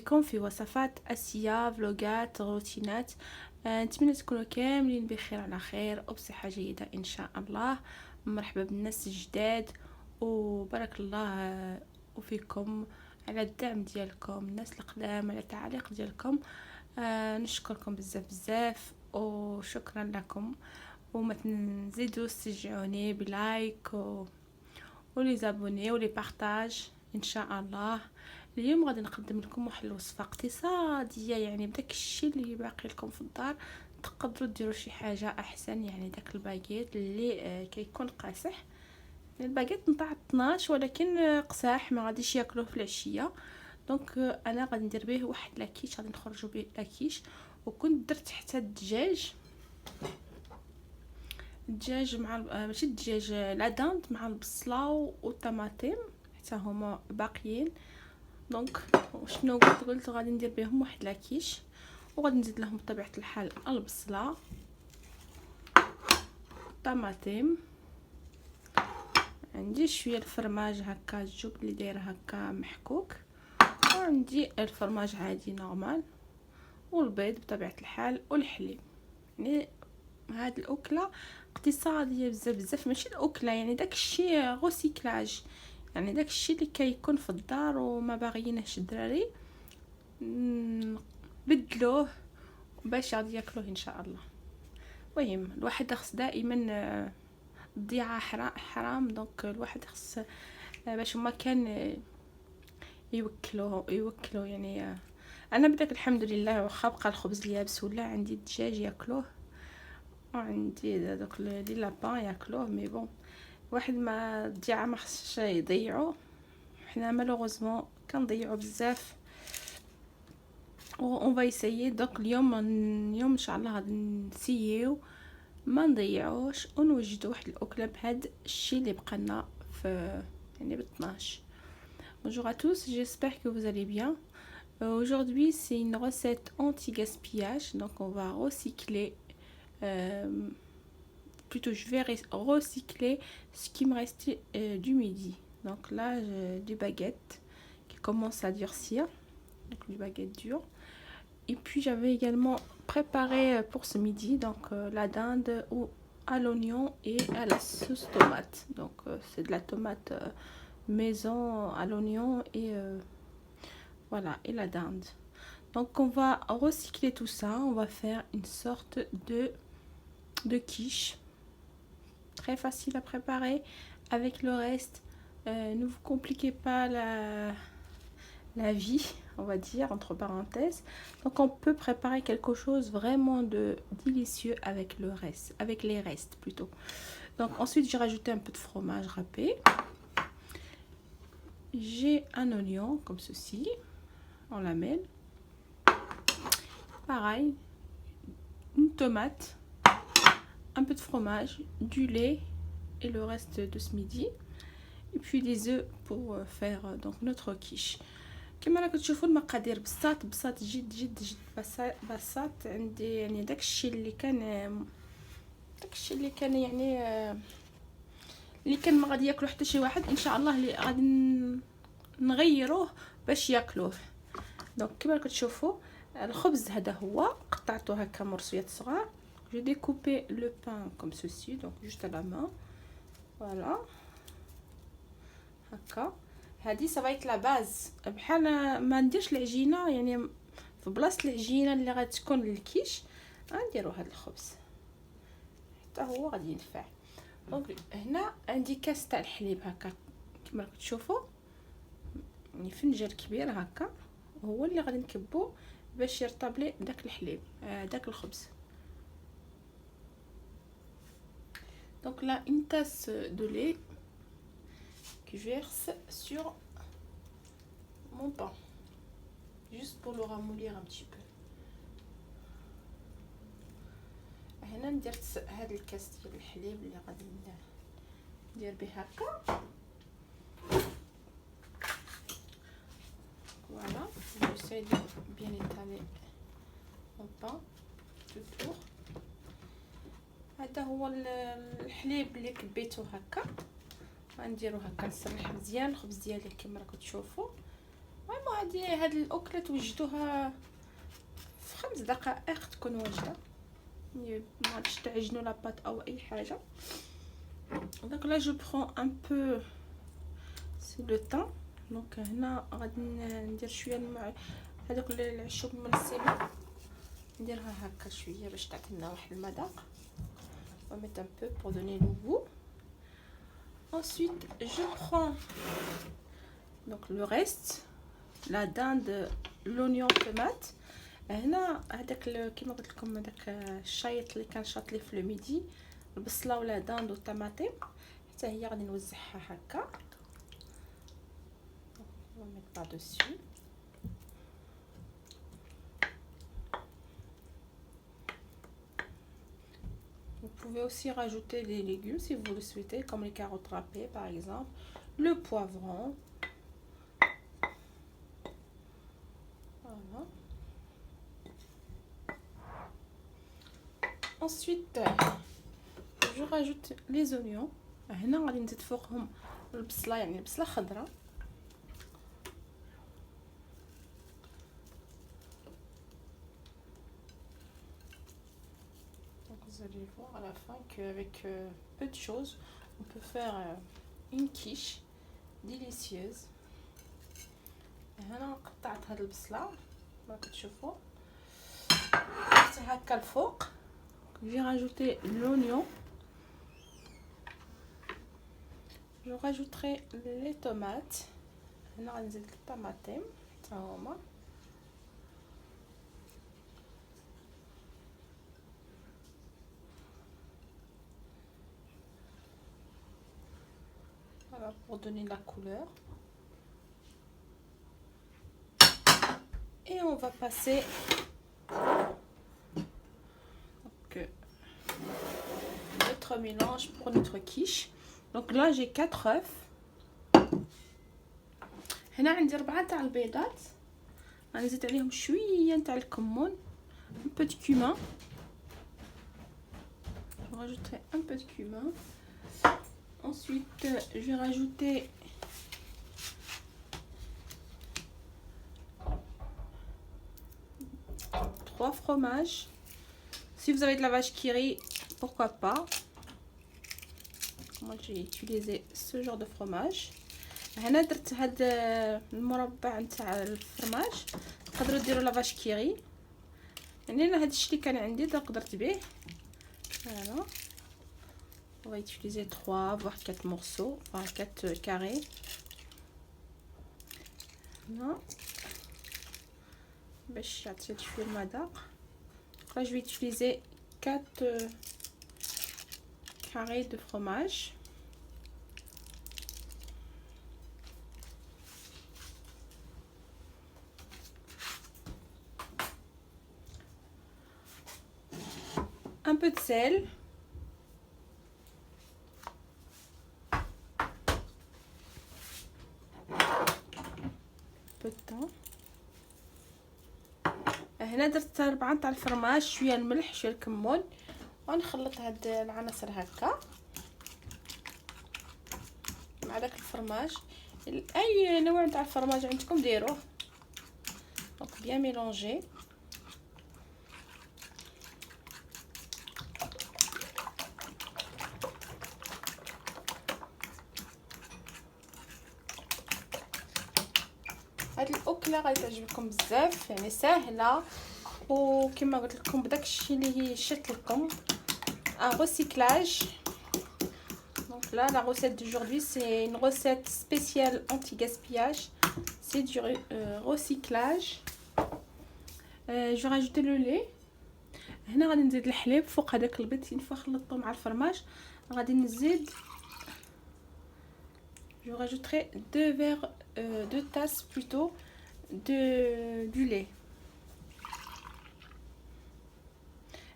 بكم في وصفات آسيا، فلوجات، روتينات. نتمنى تكونوا كاملين بخير على خير وبصحة جيدة إن شاء الله. مرحبا بالناس الجداد وبارك الله وفيكم على الدعم ديالكم، الناس القدام على التعليق ديالكم. نشكركم بزاف بزاف وشكرا لكم، وما تنزيدوا تشجعوني بلايك ولي زابوني ولي بارطاج ان شاء الله. اليوم غادي نقدم لكم واحد الوصفه اقتصاديه، يعني بداك الشيء اللي باقي لكم في الدار تقدروا ديروا شي حاجه احسن. يعني داك الباكيت اللي كيكون قاصح، الباكيت نتاع 12 ولكن قساح ما غاديش ياكلوه في العشيه. دونك انا غادي ندير به واحد لاكيش، غادي نخرجوا به لاكيش. وكنت درت حتى الدجاج مع ماشي الدجاج، لا داند مع البصله والطماطم حتى هما باقيين. دونك شنو قلت غادي ندير بهم واحد لاكيش، وغادي نزيد لهم بطبيعه الحال البصله، الطماطم، عندي شويه الفرماج هكا الجبن اللي داير هكا محكوك، وعندي الفرماج عادي نورمال، والبيض بطبيعه الحال، والحليب. يعني هاد الاكله اقتصاديه بزاف بزاف، ماشي الاكله يعني داك الشيء غوسيكلاج، يعني داك الشيء اللي كيكون في الدار وما باغيينهش الدراري بدلوه باش غادي ياكلوه ان شاء الله. المهم الواحد خص دائما الضيعه حرام، دونك الواحد خص باش ما كان يوكلوا يعني. انا بداك الحمد لله واخا بقى الخبز اليابس ولا عندي الدجاج ياكلوه، وعندي دوك لي لابان ياكلوه، مي بون واحد ما الضيعه ما خصش يضيعوا. حنا مالوغوزمون كنضيعوا بزاف، اون فاي سيي. دوك اليوم ان شاء الله غادي نسييو ما نضيعوش ونوجدوا واحد الاكله بهاد الشيء اللي بقى في يعني ب 12. Bonjour à tous, j'espère que vous allez bien. Aujourd'hui, c'est une recette anti-gaspillage. Donc, on va recycler, plutôt je vais recycler ce qui me restait du midi. Donc là, j'ai des baguettes qui commencent à durcir, donc des baguettes dures. Et puis j'avais également préparé pour ce midi donc la dinde à l'oignon et à la sauce tomate. Donc c'est de la tomate maison à l'oignon et voilà, et la dinde. Donc on va recycler tout ça, on va faire une sorte de quiche très facile à préparer. Avec le reste, ne vous compliquez pas la vie, on va dire entre parenthèses. Donc on peut préparer quelque chose vraiment de délicieux avec le reste, avec les restes plutôt. Donc ensuite j'ai rajouté un peu de fromage râpé. J'ai un oignon comme ceci en lamelles, pareil, une tomate, un peu de fromage, du lait et le reste de ce midi, et puis des œufs pour faire donc notre quiche. كما راكم تشوفوا المقادير بساط جد جد جد بساط. عندي يعني داكشي اللي كان يعني اللي كان ما غادي ياكلو حتى شي واحد ان شاء الله، اللي غادي نغيروه باش ياكلوه. دونك كما راكم تشوفوا الخبز هذا هو قطعته هكا مرصيات صغار. j'ai découpé le pain comme ceci, donc juste à la main, voilà هكا. هذه سافايت لا باز، بحال ما نديرش العجينه، يعني في بلاصه العجينه اللي غتكون للكيش غنديروا هذا الخبز حتى هو غادي ينفع. دونك هنا عندي كاس تاع الحليب هكا كما راكم تشوفوا، يعني فنجان كبير هكا هو اللي غادي نكبو باش يرطب لي داك الحليب داك الخبز. دونك là une tasse de lait que je verse sur mon pain juste pour le ramollir un petit peu. هنا درت هذا الكاس ديال الحليب اللي غادي ندير به هكا. voilà, j'essaie de bien étaler mon pain tout autour. هذا هو الحليب اللي كبيته هكا، غنديرو هكا نسرح مزيان الخبز ديالي كما راكم تشوفوا. المهم وغادي هاد الاكله توجدوها في 5 دقائق تكون واجده، يعني ما غاديش تعجنوا لاباط او اي حاجه. دونك لا جو برون ان بو سي لو طون. دونك هنا غادي ندير شويه هذوك العشوب الملسمه، نديرها هكا شويه باش تعطينا واحد المذاق. on va mettre un peu pour donner le goût. Ensuite je prends donc le reste, la dinde, l'oignon, tomate. هنا هذاك كيما قلت لكم هذاك الشايط اللي كان شاط لي في الميدي، البصله ولا داند والطماطم حتى هي غادي نوزعها هكا. on va mettre par dessus. Vous pouvez aussi rajouter des légumes si vous le souhaitez, comme les carottes râpées par exemple, le poivron. Voilà. Ensuite je rajoute les oignons. هنا غادي نزيد فوقهم البصله، يعني البصله خضراء. Vous allez voir à la fin qu'avec peu de choses on peut faire une quiche délicieuse. هنا قطعت هاد البصله ما كتشوفوا حتى هكا الفوق. j'ai rajouté l'oignon. je rajouterai les tomates. هنا غنزيد الطماطم حتى هما. voilà pour donner la couleur. Et on va passer donc notre mélange pour notre quiche. donc là j'ai 4 œufs. هنا عندي 4 تاع البيضات، غنزيد عليهم شويه تاع الكمون، un peu de cumin. je rajouterai un peu de cumin. ensuite je vais rajouter trois fromages. si vous avez de la vache qui rit, pourquoi pas. moi j'ai utilisé ce genre de fromage. هنا درت هاد المربع نتاع الفرماج، تقدروا ديروا لا vache qui rit، يعني انا هاد الشيء اللي كان عندي درت به. voilà on va utiliser 3 voire 4 morceaux, enfin 4 carrés. هنا باش يعطي شويه المذاق. là je vais utiliser 4 carrés de fromage. un peu de sel, peu de temps. هنا درت 4 تاع الفرماج، شويه الملح شويه الكمون، ونخلط هاد العناصر هكا مع داك الفرماج. اي نوع تاع الفرماج عندكم ديروه. دونك bien mélanger. هاد الاكله غادي تعجبكم بزاف، يعني ساهله وكما قلت لكم بداك الشيء اللي شت لكم un recyclage. donc là la recette d'aujourd'hui c'est une recette spéciale anti-gaspillage, c'est du recyclage. je vais rajouter le lait. هنا غادي نزيد الحليب فوق هذاك البيض فوا خلطته مع الفرماج. غادي نزيد je rajouterai 2 tasses plutôt du lait.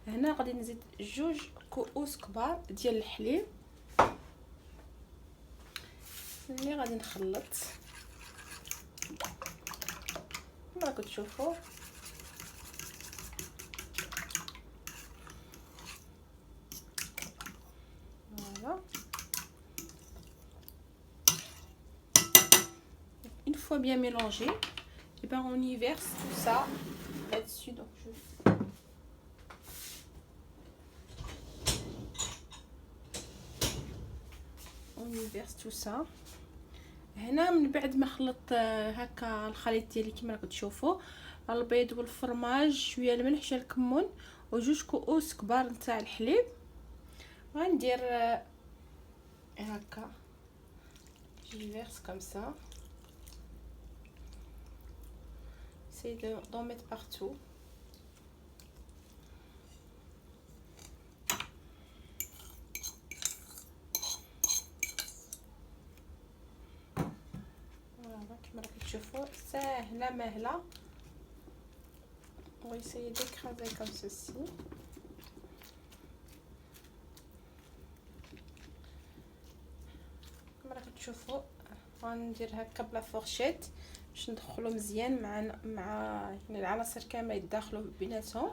هنا غادي نزيد 2 كؤوس كبار ديال الحليب اللي غادي نخلط كما كتشوفوا. voilà une fois bien mélangé, Et ben on y verse tout ça là-dessus. Donc on y verse tout ça. هنا من بعد ما خلطت هكا الخليط ديالي كما راكم تشوفوا، البيض والفرماج، شويه الملح، شويه الكمون، وجوج كؤوس كبار نتاع الحليب. غندير هكا جي فيرس كوم سا، سي دو ميت بارتو. كما راكم تشوفوا ساهله ماهله. On va essayer d'écraser comme ceci. كما راكم تشوفوا غندير هكا بلا فورشيت باش ندخلو مزيان مع يعني العناصر كامله يتداخلوا بيناتهم.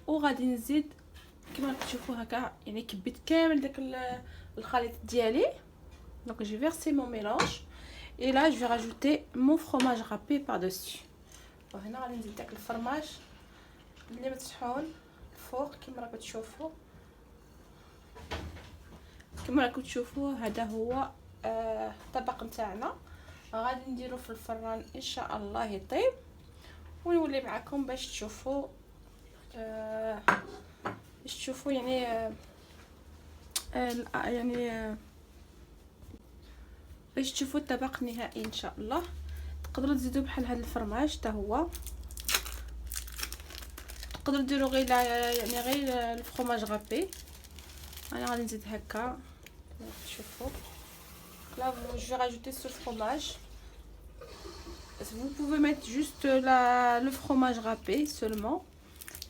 وغادي نزيد كما راكم تشوفوا هكا، يعني كبيت كامل داك الخليط ديالي. دونك j'ai versé mon mélange et là je vais rajouter mon fromage râpé par dessus. وهنا غادي نزيد داك الفرماج اللي مطحون الفوق كما راكم تشوفوا. كما راكم تشوفوا هذا هو الطبق نتاعنا. غادي نديرو في الفران ان شاء الله يطيب ونولي معكم باش تشوفوا باش تشوفوا الطبق النهائي ان شاء الله. تقدروا تزيدوا بحال هذا الفرماج حتى هو، تقدروا ديروا غير يعني غير الفرماج غابي. انا غادي نزيد هكا تشوفوا. Là, je vais rajouter ce fromage. Vous pouvez mettre juste le fromage râpé seulement.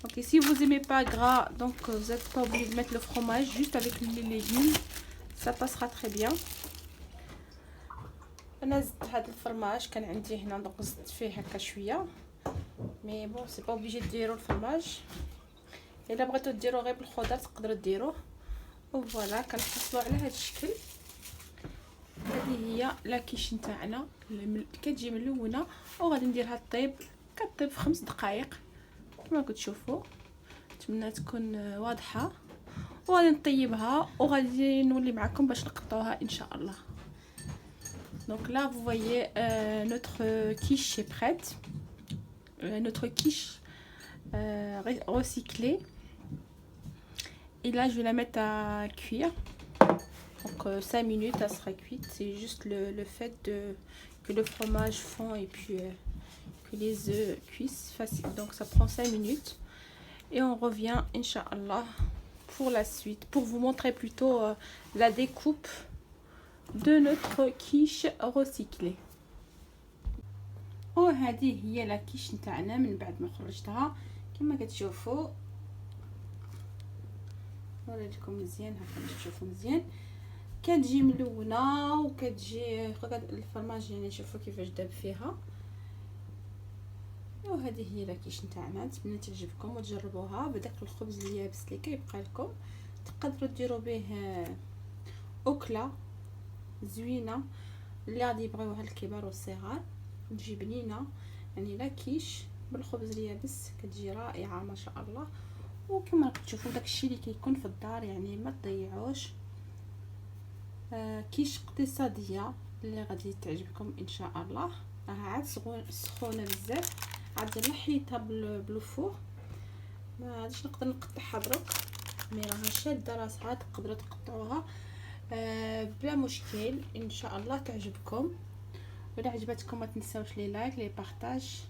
Donc si vous aimez pas gras, donc vous n'êtes pas obligé de mettre le fromage, juste avec les légumes, ça passera très bien. انا زدت هذا الفرماج كان عندي هنا، دونك زدت فيه هكا شويه، مي بون سي با اوبليجي ديروا الفرماج. الا بغيتو ديروا غير بالخضر تقدروا ديروه. وفوالا كنحصلوا على هذا الشكل. هذه هي لاكيش نتاعنا كتجي ملونه، وغادي نديرها طيب كطيب في 5 دقائق كما كتشوفوا. نتمنى تكون واضحه. وغادي نطيبها وغادي نولي معكم باش نقطعوها ان شاء الله. Donc là vous voyez notre quiche est prête, notre quiche recyclée. Et là je vais la mettre à cuire. Donc 5 minutes elle sera cuite. C'est juste le fait que le fromage fond et puis que les œufs cuisent facile. Donc ça prend 5 minutes. Et on revient Inch'Allah pour la suite, pour vous montrer plutôt la découpe de notre quiche recyclée. وهذه هي لاكيش نتاعنا من بعد ما خرجتها كما كتشوفوا. نوريلكم مزيان هكا باش تشوفوا مزيان. كتجي ملونه وكتجي الفرماج يعني شوفوا كيفاش داب فيها. وهذه هي لاكيش نتاعنا. نتمنى تعجبكم وتجربوها بداك الخبز اليابس اللي كيبقى لكم. تقدروا ديروا به اكله زوينه اللي غادي يبغيوها الكبار والصغار. تجي بنينه يعني لاكيش بالخبز اليابس كتجي رائعه ما شاء الله. وكما راكم تشوفوا داكشي اللي كيكون في الدار يعني ما تضيعوش. كيش اقتصاديه اللي غادي تعجبكم ان شاء الله. راها عاد سخونه بزاف، عاد نحيتها بالفوق ما غاديش نقدر نقطعها دروك، مي راها شاده راسها تقدروا تقطعوها بلا مشكل ان شاء الله تعجبكم. ولا عجبتكم ما تنساوش لي لايك لي بارطاج،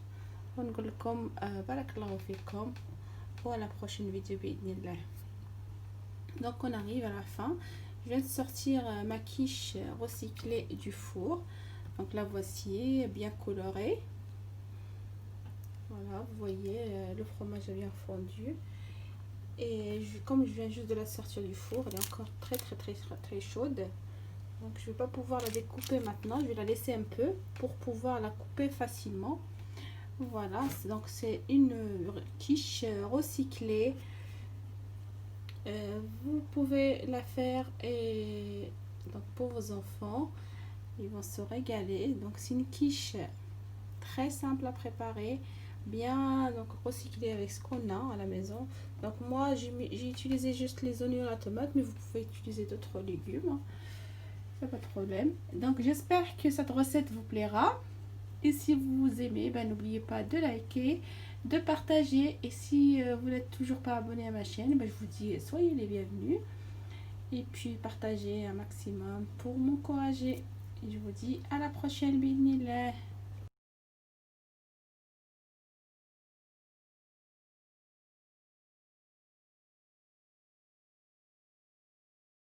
ونقول لكم بارك الله فيكم ولا prochaine vidéo باذن الله. Donc on arrive à la fin. Je viens de sortir ma quiche recyclée du four. Donc la voici bien colorée. Voilà, vous voyez le fromage a bien fondu. Et comme je viens juste de la sortir du four, elle est encore très chaude. Donc je vais pas pouvoir la découper maintenant. Je vais la laisser un peu pour pouvoir la couper facilement. Voilà, donc c'est une quiche recyclée. Vous pouvez la faire et donc pour vos enfants, ils vont se régaler. Donc c'est une quiche très simple à préparer, bien donc recycler avec ce qu'on a à la maison. Donc moi j'ai utilisé juste les oignons et la tomate, mais vous pouvez utiliser d'autres légumes, hein. C'est pas de problème. Donc j'espère que cette recette vous plaira. Et si vous aimez, ben, n'oubliez pas de liker, de partager. Et si vous n'êtes toujours pas abonné à ma chaîne, ben, je vous dis soyez les bienvenus. Et puis partagez un maximum pour m'encourager. Et je vous dis à la prochaine, bismillah.